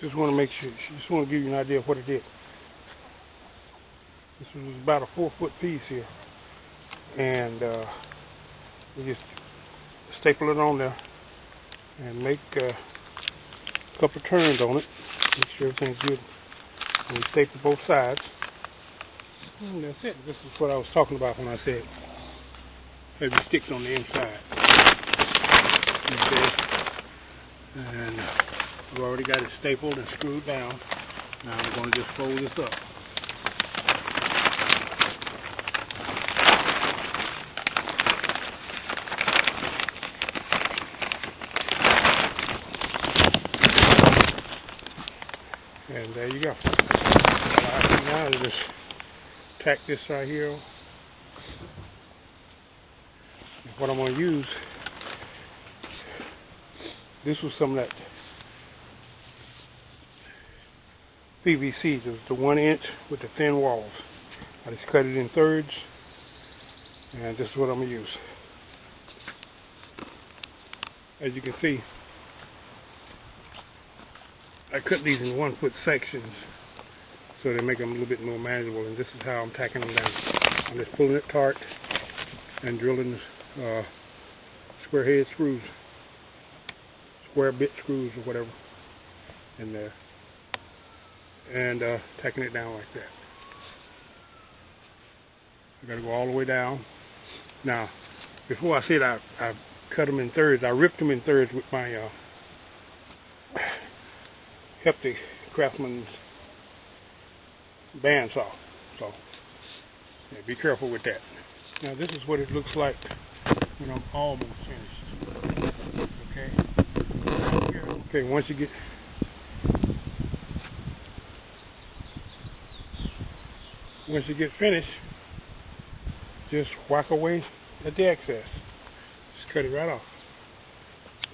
Just want to make sure. Just want to give you an idea of what it is. This was about a 4-foot piece here, and we just staple it on there and make a couple of turns on it. Make sure everything's good. And we staple both sides. And that's it. This is what I was talking about when I said maybe sticks on the inside. Okay. And I've already got it stapled and screwed down. Now I'm going to just fold this up. And there you go. All I do now is just tack this right here. What I'm going to use, this was some of that PVC, the 1 inch with the thin walls. I just cut it in thirds, and this is what I'm going to use. As you can see, I cut these in 1-foot sections so they make them a little bit more manageable, and this is how I'm tacking them down. I'm just pulling it taut and drilling square head screws, square bit screws or whatever in there, and tacking it down like that. I got to go all the way down. Now, before I said I cut them in thirds, I ripped them in thirds with my Hefty Craftsman's bandsaw. So yeah, be careful with that. Now this is what it looks like when I'm almost finished. Okay, once you get finished, just whack away at the excess. Just cut it right off.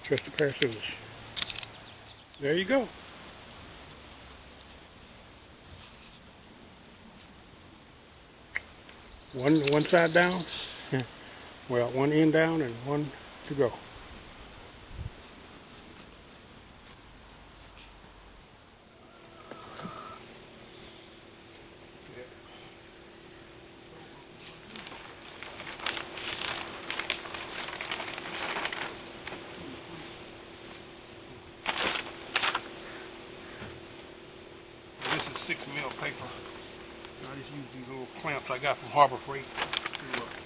Just a pair of scissors. There you go. One side down, well, one end down and one to go. This is 6 mil paper. I just use these little clamps I got from Harbor Freight to